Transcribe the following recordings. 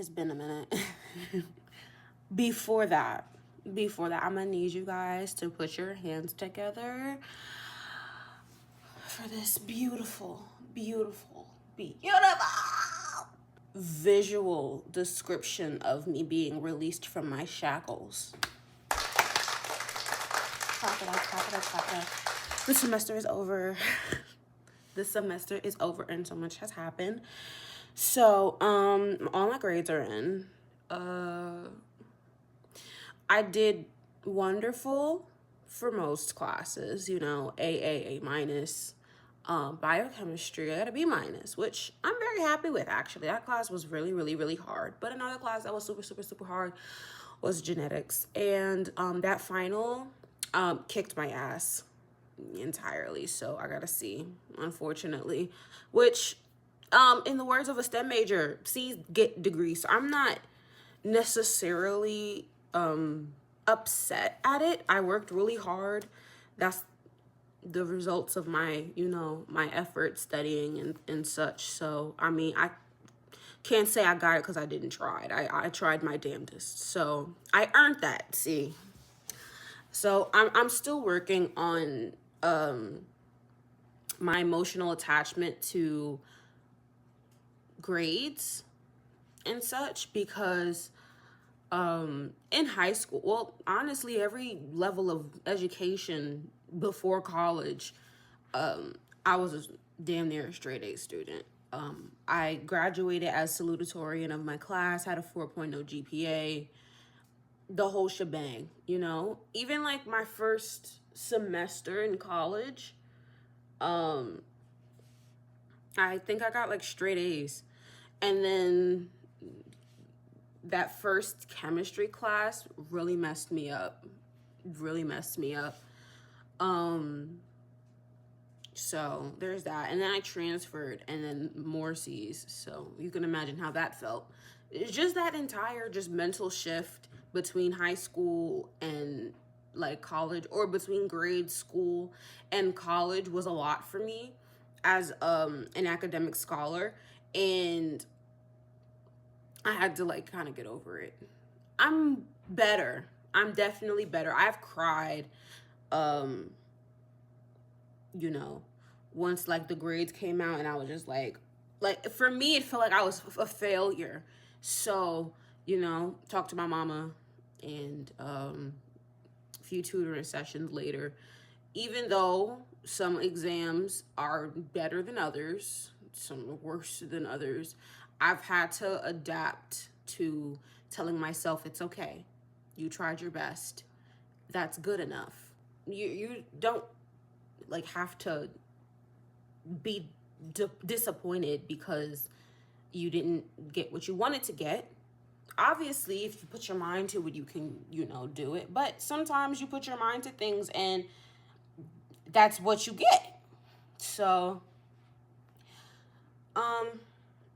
It's been a minute. Before that, I'm gonna need you guys to put your hands together for this beautiful visual description of me being released from my shackles. Clap it up, clap it up, clap it up. The semester is over. And so much has happened. So, all my grades are in. I did wonderful for most classes, A minus. Biochemistry, I got a B minus, which I'm very happy with, actually. That class was really, really, really hard. But another class that was super, super, super hard was genetics. And that final kicked my ass entirely. So I got a C, unfortunately, which in the words of a STEM major, C's get degrees. So I'm not necessarily upset at it. I worked really hard. That's the results of my, my effort studying and such. So, I mean, I can't say I got it because I didn't try it. I tried my damnedest. So, I earned that, see. So, I'm still working on my emotional attachment to grades and such because in high school, well, honestly, every level of education before college, I was a damn near a straight A student. I graduated as salutatorian of my class, had a 4.0 GPA, the whole shebang, Even like my first semester in college, I think I got like straight A's. And then that first chemistry class really messed me up. So there's that. And then I transferred and then more C's. So you can imagine how that felt. It's just that entire mental shift between high school and like college, or between grade school and college, was a lot for me as an academic scholar. And I had to like kind of get over it. I'm better. I'm definitely better. I've cried, once like the grades came out and I was just like for me, it felt like I was a failure. So, talked to my mama and a few tutoring sessions later, even though some exams are better than others, some are worse than others, I've had to adapt to telling myself it's okay. You tried your best. That's good enough. You don't like have to be disappointed because you didn't get what you wanted to get. Obviously, if you put your mind to it, you can, do it. But sometimes you put your mind to things and that's what you get. So,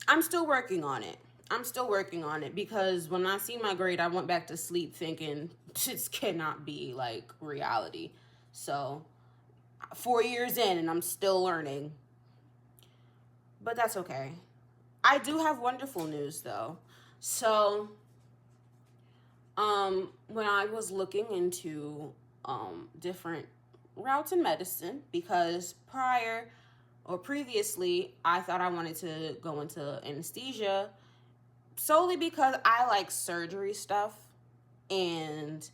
I'm still working on it. Because when I seen my grade, I went back to sleep thinking this cannot be like reality. So 4 years in and I'm still learning. But that's okay. I do have wonderful news though. So when I was looking into different routes in medicine, because previously I thought I wanted to go into anesthesia solely because I like surgery stuff, and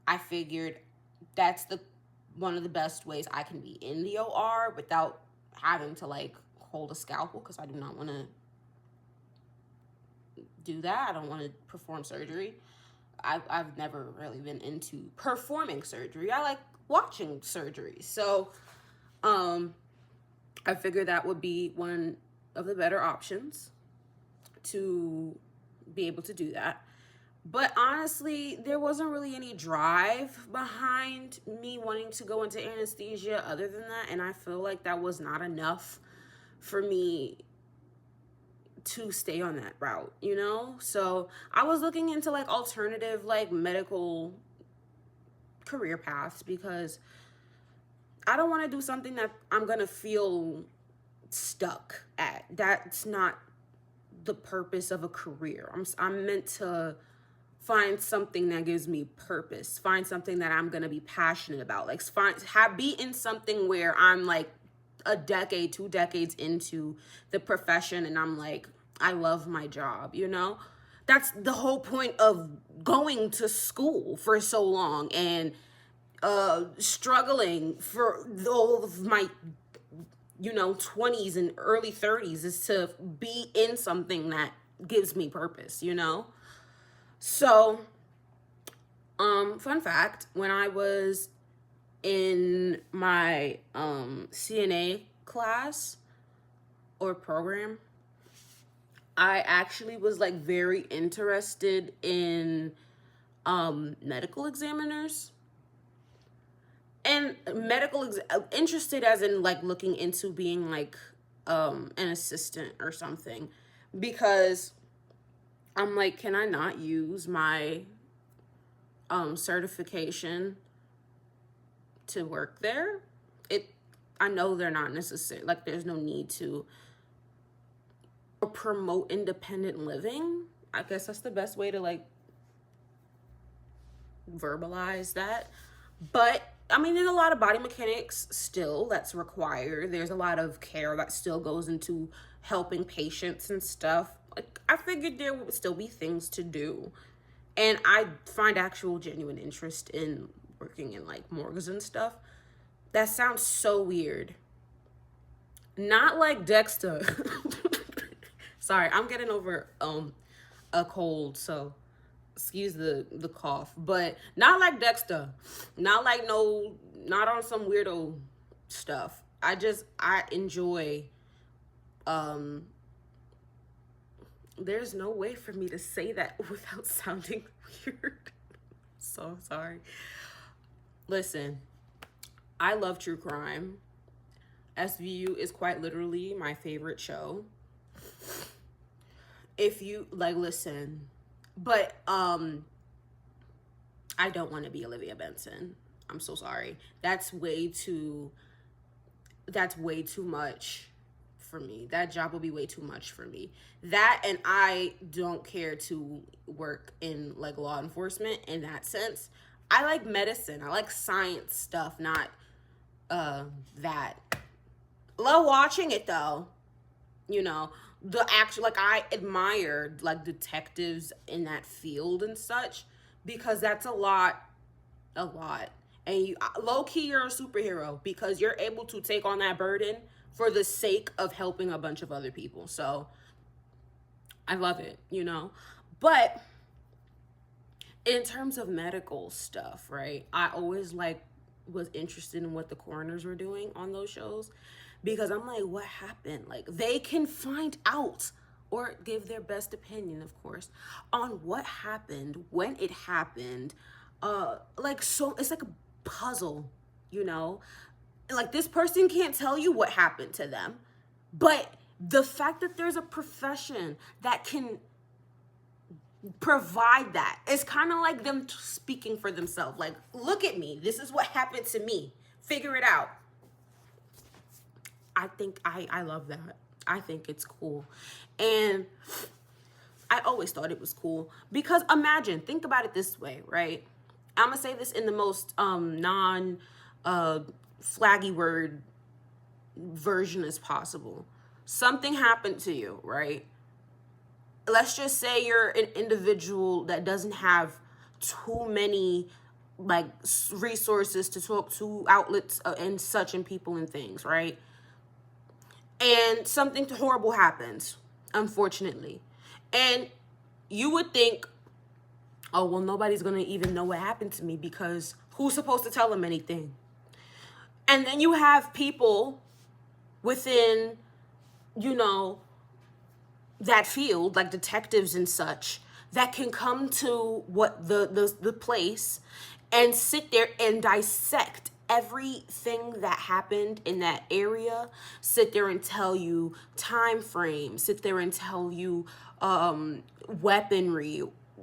I figured that's one of the best ways I can be in the OR without having to like hold a scalpel, because I do not want to do that. I don't want to perform surgery. I've never really been into performing surgery. I like watching surgery. So I figured that would be one of the better options to be able to do that. But honestly, there wasn't really any drive behind me wanting to go into anesthesia other than that. And I feel like that was not enough for me to stay on that route, So I was looking into like alternative, like medical career paths, because I don't want to do something that I'm going to feel stuck at. That's not the purpose of a career. I'm meant to find something that gives me purpose, find something that I'm going to be passionate about, like be in something where I'm like a decade, 2 decades into the profession and I'm like, I love my job, you know? That's the whole point of going to school for so long and struggling for all of my 20s and early 30s, is to be in something that gives me purpose, you know? So, fun fact, when I was in my CNA class or program, I actually was like very interested in medical examiners. And interested as in like looking into being like an assistant or something, because I'm like, can I not use my certification to work there? I know they're not necessary, like there's no need to promote independent living. I guess that's the best way to like verbalize that. But I mean, there's a lot of body mechanics still that's required. There's a lot of care that still goes into helping patients and stuff. Like, I figured there would still be things to do. And I find actual genuine interest in working in like morgues and stuff. That sounds so weird. Not like Dexter. Sorry, I'm getting over a cold, so excuse the cough, but not like Dexter, not on some weirdo stuff. I enjoy, there's no way for me to say that without sounding weird. So sorry. Listen, I love true crime. SVU is quite literally my favorite show. If you like, listen, but I don't want to be Olivia Benson. I'm so sorry. That's way too much for me. That job will be way too much for me. That, and I don't care to work in like law enforcement in that sense. I like medicine. I like science stuff, not that. Love watching it though. You know, the actual, like, I admired like detectives in that field and such, because that's a lot. And you low-key, you're a superhero because you're able to take on that burden for the sake of helping a bunch of other people. So I love it, you know. But in terms of medical stuff, right, I always like was interested in what the coroners were doing on those shows, because I'm like, what happened? Like, they can find out or give their best opinion, of course, on what happened, when it happened. Like, so it's like a puzzle, you know? Like, this person can't tell you what happened to them, but the fact that there's a profession that can provide that, it's kind of like them speaking for themselves. Like, look at me. This is what happened to me. Figure it out. I think I love that. I think it's cool. And I always thought it was cool, because imagine, think about it this way, right? I'm going to say this in the most flaggy word version as possible. Something happened to you, right? Let's just say you're an individual that doesn't have too many like resources to talk to, outlets and such, and people and things, right? And something horrible happens, unfortunately. And you would think, oh, well, nobody's going to even know what happened to me, because who's supposed to tell them anything? And then you have people within, you know, that field, like detectives and such, that can come to what the place and sit there and dissect everything that happened in that area, sit there and tell you time frames, sit there and tell you weaponry,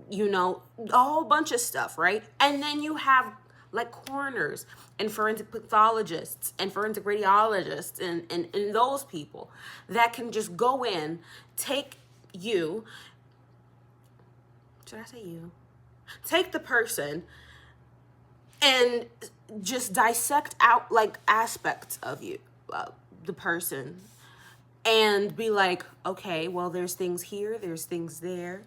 you know, a whole bunch of stuff, right? And then you have like coroners and forensic pathologists and forensic radiologists and those people that can just go in, take you, should I say you? Take the person and just dissect out like aspects of you, the person, and be like, okay, well, there's things here, there's things there.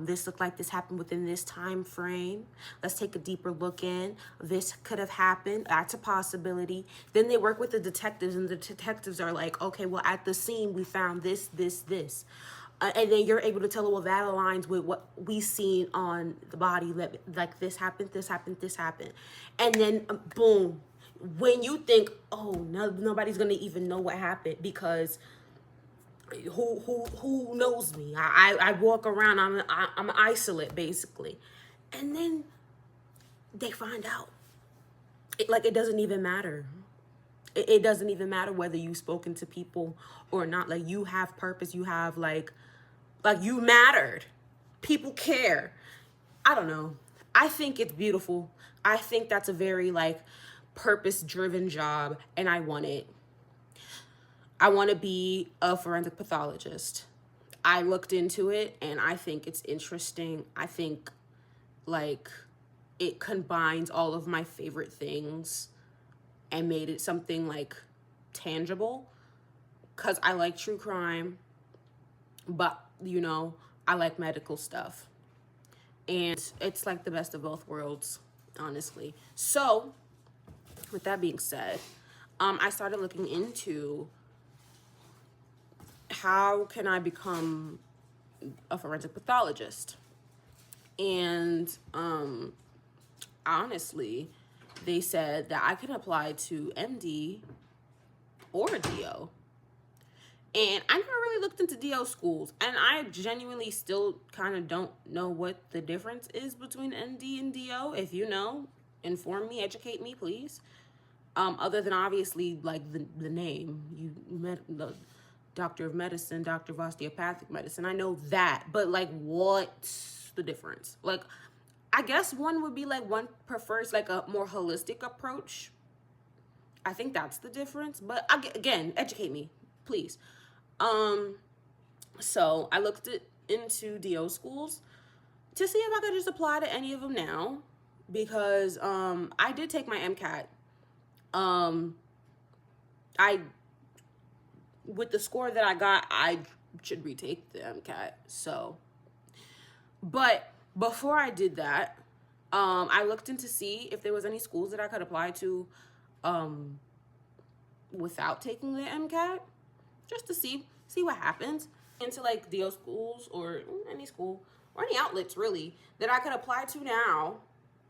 This looked like this happened within this time frame. Let's take a deeper look in. This could have happened. That's a possibility. Then they work with the detectives, and the detectives are like, okay, well, at the scene, we found this, this, this. And then you're able to tell, well, that aligns with what we seen on the body. Like this happened, this happened, this happened. And then, boom, when you think, oh, no, nobody's going to even know what happened because who knows me? I walk around, I'm isolate, basically. And then they find out. It doesn't even matter. It doesn't even matter whether you've spoken to people or not. Like, you have purpose. You have, like you mattered. People care. I don't know. I think it's beautiful. I think that's a very, like, purpose-driven job, and I want it. I want to be a forensic pathologist. I looked into it, and I think it's interesting. I think, like, it combines all of my favorite things and made it something, like, tangible. Because I like true crime, but, you know, I like medical stuff. And it's like the best of both worlds, honestly. So, with that being said, I started looking into how can I become a forensic pathologist. And honestly, they said that I could apply to MD or DO. And I never really looked into DO schools, and I genuinely still kind of don't know what the difference is between MD and DO. If you know, inform me, educate me, please. Other than obviously, like, the name, you met the doctor of medicine, doctor of osteopathic medicine. I know that, but, like, what's the difference? Like, I guess one would be, like, one prefers, like, a more holistic approach. I think that's the difference, but again, educate me, please. So I looked into DO schools to see if I could just apply to any of them now, because I did take my MCAT. With the score that I got, I should retake the MCAT. So, but before I did that, I looked in to see if there was any schools that I could apply to without taking the MCAT, just to see what happens. Into, like, DO schools or any school or any outlets, really, that I could apply to now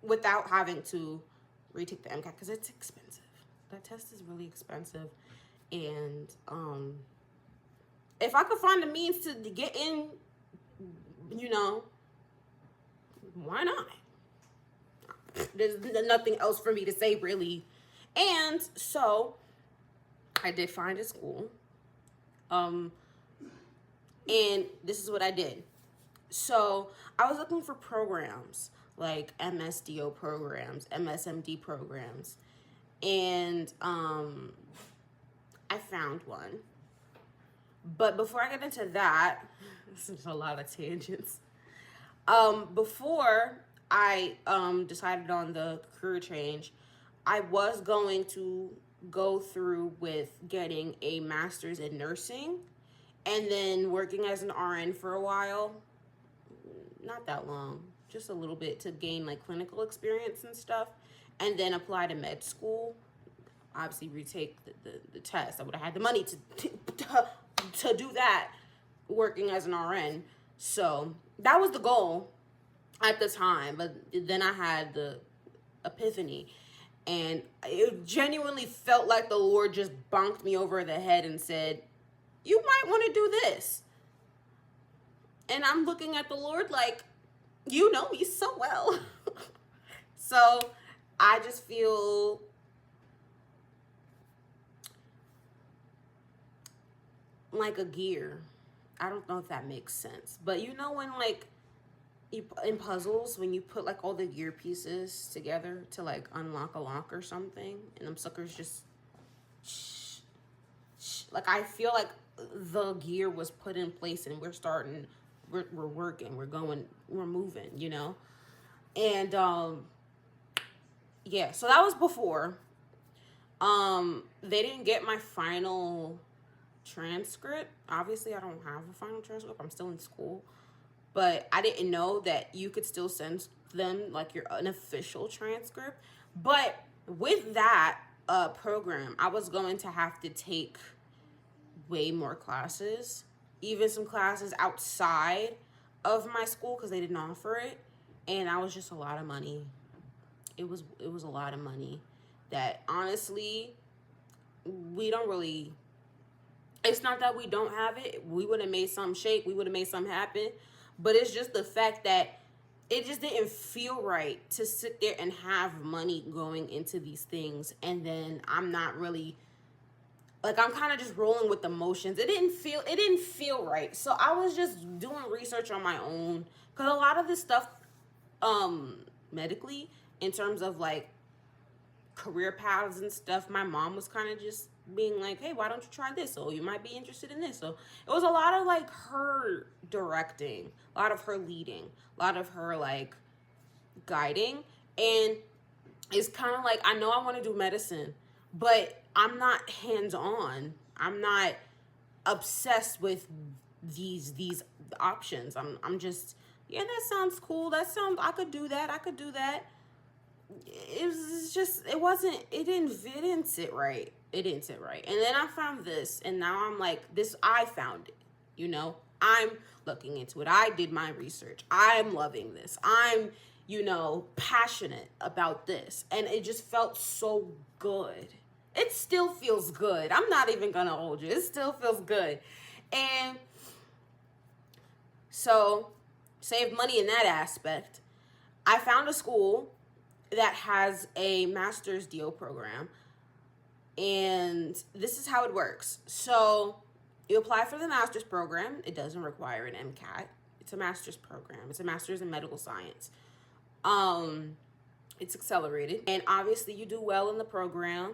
without having to retake the MCAT, because it's expensive. That test is really expensive. And if I could find the means to get in, you know, why not? There's nothing else for me to say, really. And so I did find a school. And this is what I did. So I was looking for programs, like MSDO programs, MSMD programs. And I found one. But before I get into that, this is a lot of tangents. Before I decided on the career change, I was going to go through with getting a master's in nursing and then working as an RN for a while. Not that long, just a little bit, to gain, like, clinical experience and stuff, and then apply to med school. Obviously retake the test. I would have had the money to do that working as an RN. So that was the goal at the time. But then I had the epiphany, and it genuinely felt like the Lord just bonked me over the head and said, you might want to do this. And I'm looking at the Lord like, you know me so well. So I just feel like a gear. I don't know if that makes sense. But you know when, like, in puzzles, when you put, like, all the gear pieces together to, like, unlock a lock or something, and them suckers just like I feel like the gear was put in place and we're working, we're going, we're moving, you know? And yeah, so that was before. They didn't get my final transcript. Obviously, I don't have a final transcript. I'm still in school. But I didn't know that you could still send them like your unofficial transcript. But with that program, I was going to have to take way more classes, even some classes outside of my school because they didn't offer it, and that was just a lot of money. It was a lot of money that honestly we don't really. It's not that we don't have it. We would have made something shake. We would have made something happen. But it's just the fact that it just didn't feel right to sit there and have money going into these things. And then I'm not really, like, I'm kind of just rolling with the motions. It didn't feel right. So I was just doing research on my own. Because a lot of this stuff, medically, in terms of like career paths and stuff, my mom was kind of just being like, hey, why don't you try this? So you might be interested in this. So it was a lot of like her directing, a lot of her leading, a lot of her like guiding. And it's kind of like, I know I want to do medicine, but I'm not hands-on. I'm not obsessed with these options. I'm just, yeah, that sounds cool. I could do that. I could do that. It was just, it didn't sit right. It didn't sit right. And then I found this, and now I'm like, I found it, you know? I'm looking into it. I did my research. I'm loving this. I'm, passionate about this. And it just felt so good. It still feels good. I'm not even gonna hold you. It still feels good. And so, save money in that aspect. I found a school that has a master's DO program. And this is how it works. So you apply for the master's program. It doesn't require an MCAT. It's a master's program. It's a master's in medical science. It's accelerated. And obviously you do well in the program.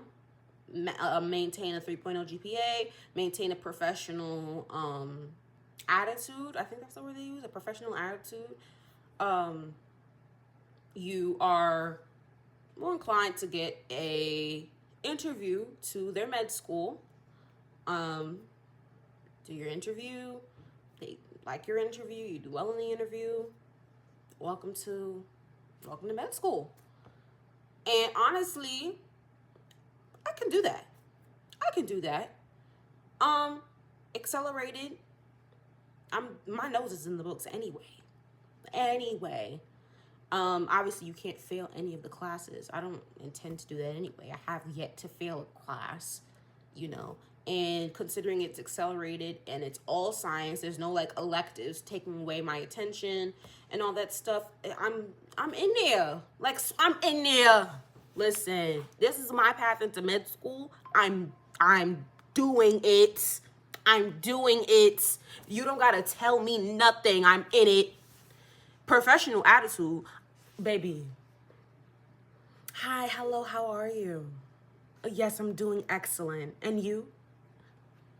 Maintain a 3.0 GPA. Maintain a professional attitude. I think that's the word they use, a professional attitude. You are more inclined to get a interview to their med school. Do your interview. They like your interview. You do well in the interview. Welcome to med school. And honestly, I can do that. Accelerated. My nose is in the books anyway. Obviously you can't fail any of the classes. I don't intend to do that anyway. I have yet to fail a class, and considering it's accelerated and it's all science, there's no like electives taking away my attention and all that stuff. I'm in there. I'm in there. Listen, this is my path into med school. I'm doing it. You don't gotta tell me nothing. I'm in it. Professional attitude, baby. Hi, hello, how are you? Yes, I'm doing excellent. And you?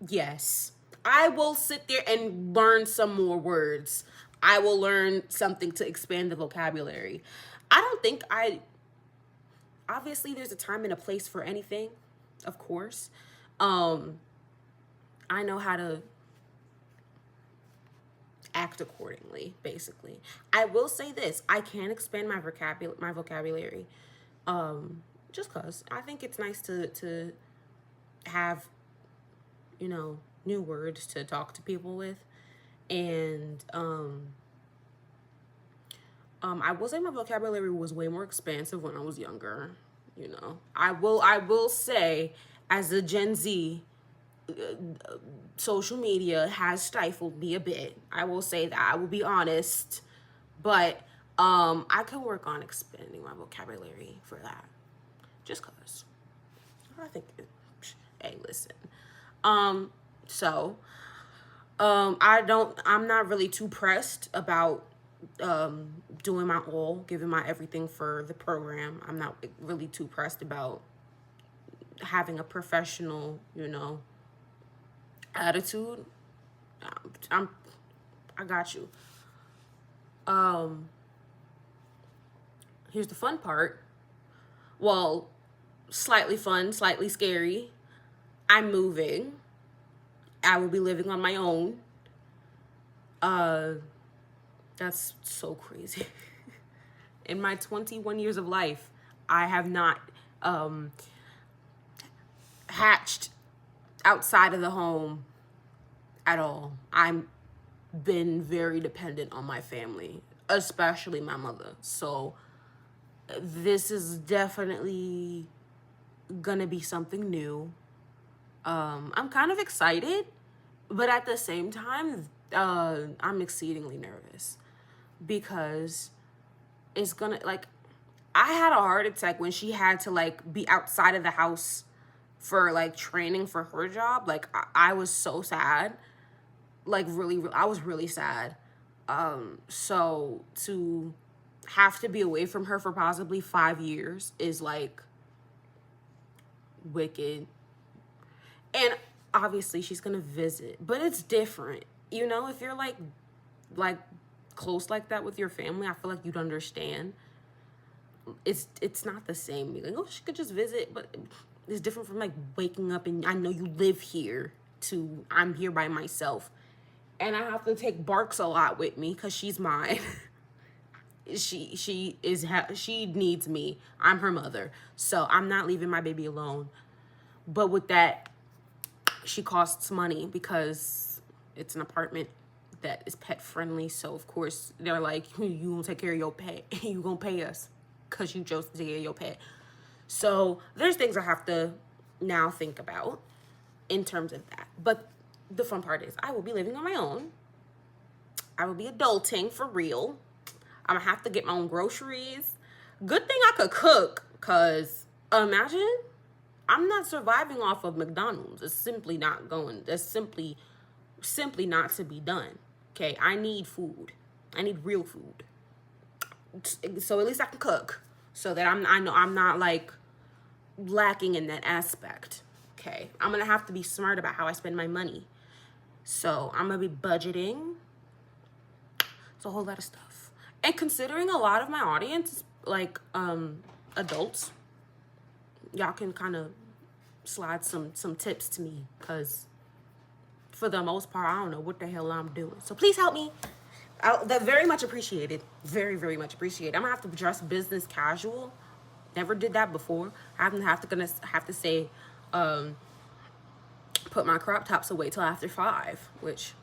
Yes. I will sit there and learn some more words. I will learn something to expand the vocabulary. Obviously there's a time and a place for anything, of course. I know how to act accordingly, basically. I will say this, I can expand my vocabulary, just because I think it's nice to have, new words to talk to people with. And I will say my vocabulary was way more expansive when I was younger. I will say, as a Gen Z, social media has stifled me a bit. I will say that. I will be honest, but I can work on expanding my vocabulary for that. Just cause I think, hey, listen. I'm not really too pressed about doing my all, giving my everything for the program. I'm not really too pressed about having a professional, attitude, I'm I got you. Um, Here's the fun part. Well, slightly fun, slightly scary. I'm moving. I will be living on my own. Uh, that's so crazy. In my 21 years of life, I have not um, hatched outside of the home at all. I'm been very dependent on my family, especially my mother. So this is definitely gonna be something new. I'm kind of excited, but at the same time, I'm exceedingly nervous because it's gonna, like, I had a heart attack when she had to, like, be outside of the house for, like, training for her job. Like, I was so sad. Like, really, I was really sad. So to have to be away from her for possibly 5 years is, like, wicked. And obviously she's gonna visit, but it's different. You know, if you're, like close like that with your family, I feel like you'd understand. It's not the same. Like, oh, she could just visit, but it's different from, like, waking up and I know you live here to I'm here by myself. And I have to take Barks a lot with me because she's mine. she needs me. I'm her mother. So I'm not leaving my baby alone. But with that, she costs money because it's an apartment that is pet friendly. So of course they're like, you gonna take care of your pet. You gonna pay us because you chose to take care of your pet. So there's things I have to now think about in terms of that. But the fun part is I will be living on my own. I will be adulting for real. I'm gonna have to get my own groceries. Good thing I could cook, because imagine, I'm not surviving off of McDonald's. It's simply not going. That's simply not to be done. Okay, I need food. I need real food. So at least I can cook, so that I know I'm not, like, lacking in that aspect. Okay, I'm gonna have to be smart about how I spend my money. So I'm gonna be budgeting. It's a whole lot of stuff. And considering a lot of my audience, like, adults, y'all can kind of slide some tips to me, because for the most part, I don't know what the hell I'm doing. So please help me. That's very much appreciated. Very, very much appreciated. I'm gonna have to dress business casual. Never did that before. I'm gonna have to say, put my crop tops away till after 5, which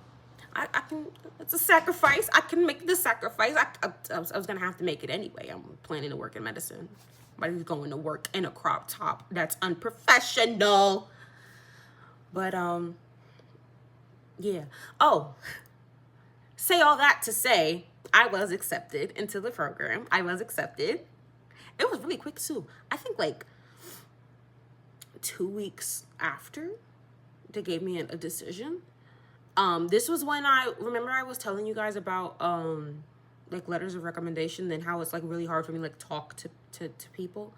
I can. It's a sacrifice. I can make the sacrifice. I was gonna have to make it anyway. I'm planning to work in medicine. Nobody's going to work in a crop top. That's unprofessional. But yeah. Oh, say all that to say, I was accepted into the program. I was accepted. It was really quick too. I think like 2 weeks after they gave me a decision. This was when I was telling you guys about like letters of recommendation and how it's like really hard for me to like talk to people.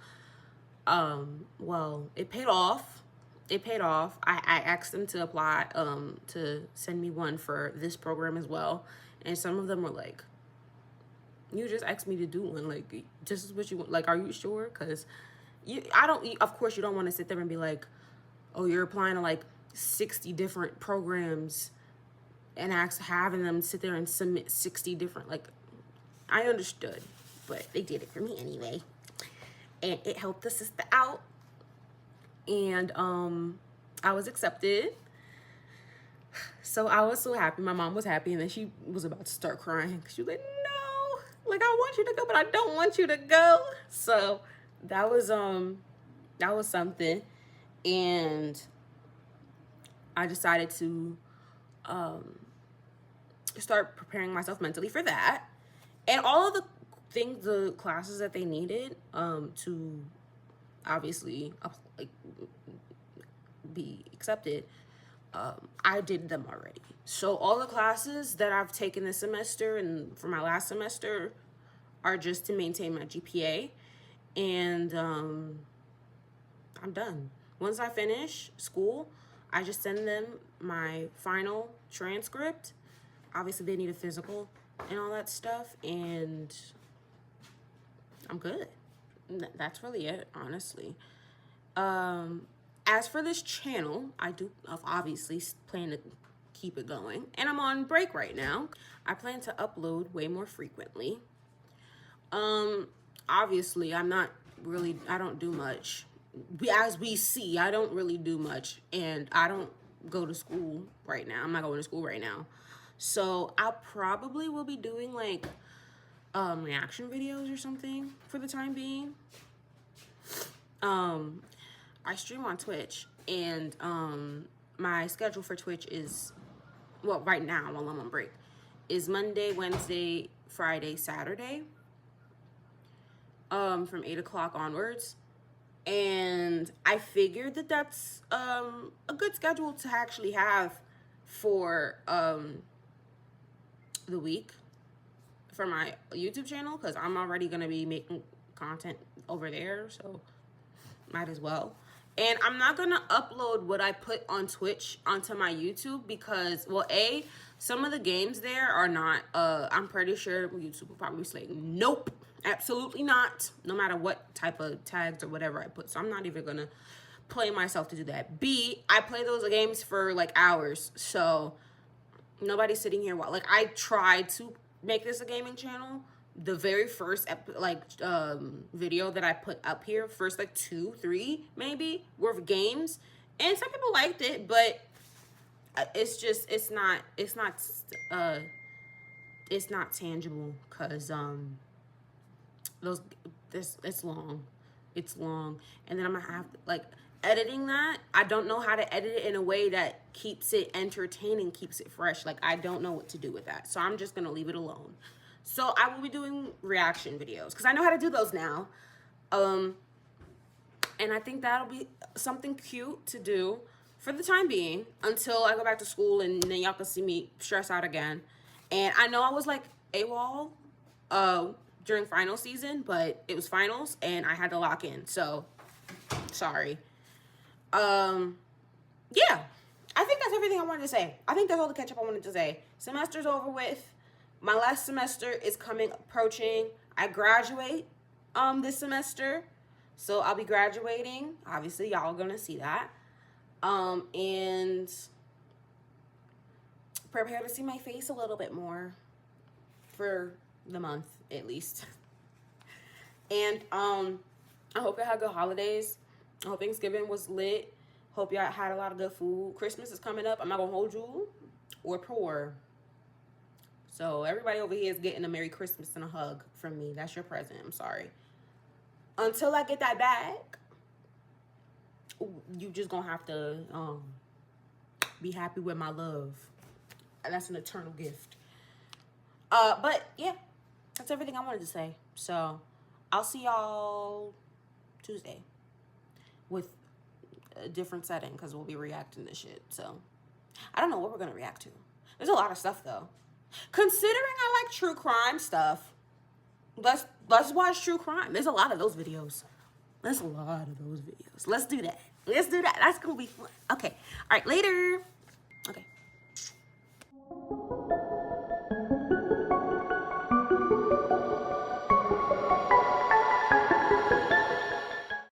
Well, it paid off. I asked them to apply to send me one for this program as well, and some of them were like, you just asked me to do one, like, this is what you want, like, are you sure? Because of course you don't want to sit there and be like, oh, you're applying to like 60 different programs and having them sit there and submit 60 different, like, I understood, but they did it for me anyway, and it helped the sister out, and I was accepted. So I was so happy. My mom was happy, and then she was about to start crying. She was like, no, like, I want you to go, but I don't want you to go. So that was something. And I decided to start preparing myself mentally for that. And all of the classes that they needed to obviously like be accepted, I did them already. So all the classes that I've taken this semester and for my last semester are just to maintain my GPA, and I'm done. Once I finish school, I just send them my final transcript. Obviously, they need a physical and all that stuff, and I'm good. That's really it, honestly. As for this channel, I do obviously plan to keep it going, and I'm on break right now. I plan to upload way more frequently. Obviously, I don't do much. As we see, I don't really do much, and I don't go to school right now. I'm not going to school right now. So I probably will be doing like reaction videos or something for the time being. I stream on Twitch, and my schedule for Twitch is, well, right now while I'm on break, is Monday, Wednesday, Friday, Saturday, from 8 o'clock onwards. And I figured that that's a good schedule to actually have for the week for my YouTube channel, because I'm already going to be making content over there, so might as well. And I'm not going to upload what I put on Twitch onto my YouTube because, well, some of the games there are not, I'm pretty sure YouTube will probably say, nope, absolutely not, no matter what type of tags or whatever I put. So I'm not even going to play myself to do that. B, I play those games for like hours, so nobody's sitting here while, like, I tried to make this a gaming channel. The very first video that I put up here, first like 2, 3 maybe worth games, and some people liked it, but it's not tangible, because it's long, and then I'm gonna have like editing that. I don't know how to edit it in a way that keeps it entertaining, keeps it fresh. Like, I don't know what to do with that, so I'm just gonna leave it alone. So I will be doing reaction videos because I know how to do those now. And I think that'll be something cute to do for the time being until I go back to school, and then y'all can see me stress out again. And I know I was like AWOL during final season, but it was finals and I had to lock in. So sorry. Yeah, I think that's everything I wanted to say. I think that's all the catch up I wanted to say. Semester's over with. My last semester is approaching. I graduate this semester, so I'll be graduating. Obviously, y'all are gonna see that. And prepare to see my face a little bit more for the month, at least. And I hope you had good holidays. I hope Thanksgiving was lit. Hope y'all had a lot of good food. Christmas is coming up. I'm not gonna hold you or poor. So everybody over here is getting a Merry Christmas and a hug from me. That's your present. I'm sorry. Until I get that back, you just gonna have to be happy with my love. That's an eternal gift. But yeah, that's everything I wanted to say. So I'll see y'all Tuesday with a different setting, because we'll be reacting to shit. So I don't know what we're gonna react to. There's a lot of stuff though. Considering I like true crime stuff, let's watch true crime. There's a lot of those videos. Let's do that. That's gonna be fun. Okay. All right, later. Okay.